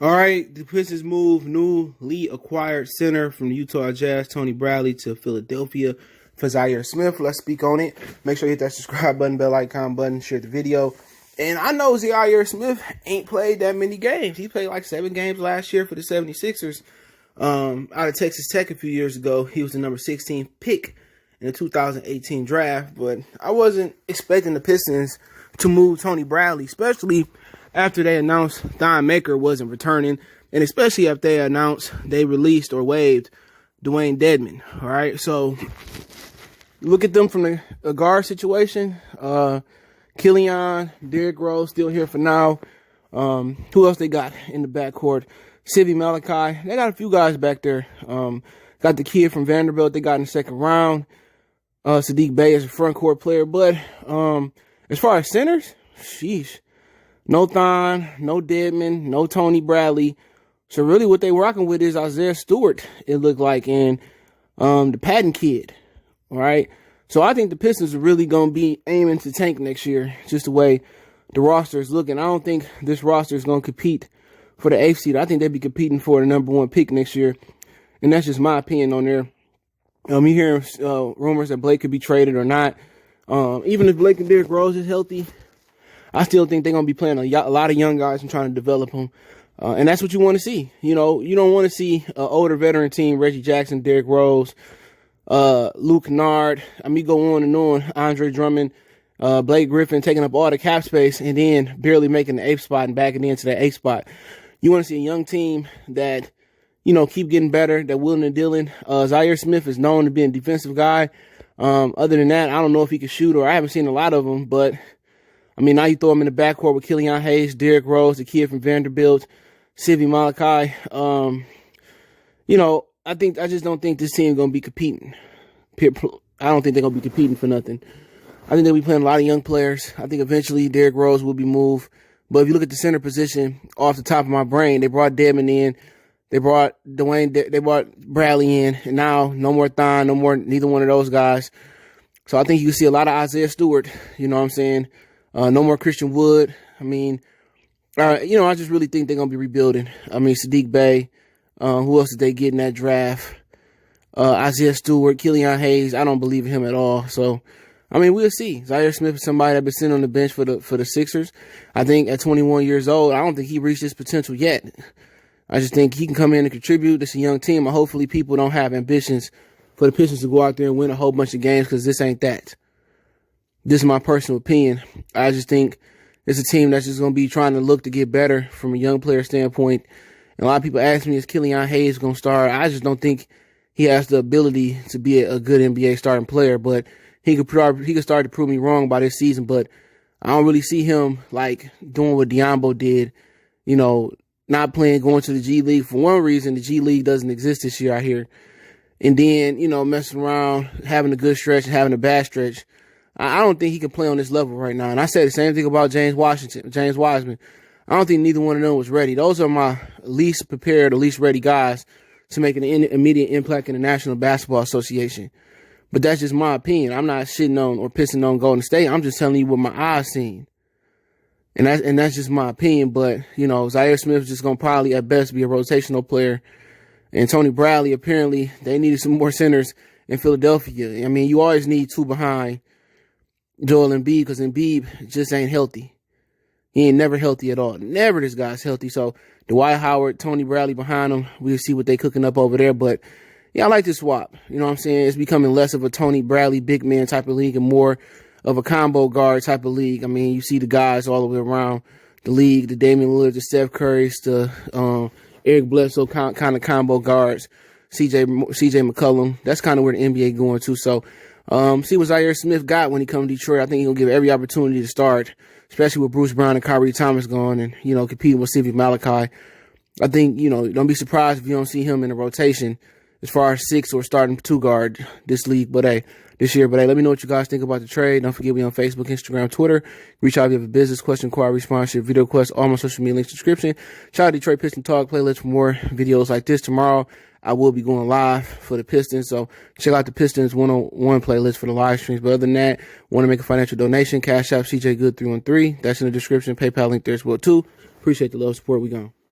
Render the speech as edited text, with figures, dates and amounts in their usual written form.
All right, the Pistons move newly acquired center from the Utah Jazz, Tony Bradley, to Philadelphia for Zhaire Smith. Let's speak on it. Make sure you hit that subscribe button, bell icon button, share the video. And I know Zhaire Smith ain't played that many games. He played like 7 games last year for the 76ers out of Texas Tech a few years ago. He was the number 16 pick in the 2018 draft. But I wasn't expecting the Pistons to move Tony Bradley, especially after they announced Thon Maker wasn't returning, and especially after they announced they released or waived Dwayne Dedmon. All right, so look at them from the guard situation. Killian, Derrick Rose still here for now. Who else they got in the backcourt? Sivy Malachi. They got a few guys back there. Got the kid from Vanderbilt they got in the second round. Saddiq Bey is a front court player. But as far as centers, sheesh. No Thon, no Dedmon, no Tony Bradley. So really what they rocking with is Isaiah Stewart, it looked like, and the Patton kid. All right. So I think the Pistons are really going to be aiming to tank next year, just the way the roster is looking. I don't think this roster is going to compete for the 8th seed. I think they'll be competing for the number 1 pick next year. And that's just my opinion on there. You hear rumors that Blake could be traded or not. Even if Blake and Derrick Rose is healthy, I still think they're going to be playing a lot of young guys and trying to develop them. And that's what you want to see. You know, you don't want to see an older veteran team, Reggie Jackson, Derrick Rose, Luke Kennard, I mean, go on and on, Andre Drummond, Blake Griffin taking up all the cap space and then barely making the 8th spot and backing into the 8th spot. You want to see a young team that, you know, keep getting better, that willing and dealing. Zhaire Smith is known to be a defensive guy. Other than that, I don't know if he can shoot, or I haven't seen a lot of them, but I mean, now you throw him in the backcourt with Killian Hayes, Derrick Rose, the kid from Vanderbilt, Sivy Malachi. You know, I just don't think this team is going to be competing. I don't think they're going to be competing for nothing. I think they'll be playing a lot of young players. I think eventually Derrick Rose will be moved. But if you look at the center position, off the top of my brain, they brought Dedmon in. They brought they brought Bradley in. And now no more Thon, no more neither one of those guys. So I think you can see a lot of Isaiah Stewart. You know what I'm saying? No more Christian Wood. I mean, you know, I just really think they're going to be rebuilding. I mean, Saddiq Bey. Who else did they get in that draft? Isaiah Stewart, Killian Hayes. I don't believe in him at all. So, I mean, we'll see. Zhaire Smith is somebody that's been sitting on the bench for the Sixers. I think at 21 years old, I don't think he reached his potential yet. I just think he can come in and contribute. It's a young team. And hopefully people don't have ambitions for the Pistons to go out there and win a whole bunch of games, because this ain't that. This is my personal opinion. I just think it's a team that's just going to be trying to look to get better from a young player standpoint. And a lot of people ask me, is Killian Hayes going to start? I just don't think he has the ability to be a good NBA starting player, but he could start to prove me wrong by this season. But I don't really see him like doing what Diambo did, you know, not playing, going to the G League. For one reason, the G League doesn't exist this year out here. And then, you know, messing around, having a good stretch and having a bad stretch. I don't think he can play on this level right now. And I said the same thing about James Wiseman. I don't think neither one of them was ready. Those are my least prepared or least ready guys to make an immediate impact in the National Basketball Association. But that's just my opinion. I'm not shitting on or pissing on Golden State. I'm just telling you what my eyes seen. And that's just my opinion. But, you know, Zhaire Smith is just going to probably at best be a rotational player. And Tony Bradley, apparently, they needed some more centers in Philadelphia. I mean, you always need 2 behind Joel Embiid, because Embiid just ain't healthy. He ain't never healthy at all. Never this guy's healthy. So Dwight Howard, Tony Bradley behind him. We'll see what they cooking up over there. But yeah, I like this swap. You know what I'm saying? It's becoming less of a Tony Bradley big man type of league and more of a combo guard type of league. I mean, you see the guys all the way around the league, the Damian Lillard, the Steph Currys, the Eric Bledsoe kind of combo guards, CJ McCollum. That's kind of where the NBA going to. So see what Zhaire Smith got when he comes to Detroit. I think he'll give every opportunity to start, especially with Bruce Brown and Kyrie Thomas gone and, you know, competing with Sivy Malachi. I think, you know, don't be surprised if you don't see him in the rotation as far as 6 or starting 2 guard this year. But hey, let me know what you guys think about the trade. Don't forget me on Facebook, Instagram, Twitter. Reach out if you have a business question, inquiry, sponsorship, video request, all my social media links, description. Shout out to Detroit Piston Talk playlist for more videos like this. Tomorrow, I will be going live for the Pistons, so check out the Pistons 101 playlist for the live streams. But other than that, want to make a financial donation, Cash App CJ Good 313. That's in the description. PayPal link there as well too. Appreciate the love, support. We gone.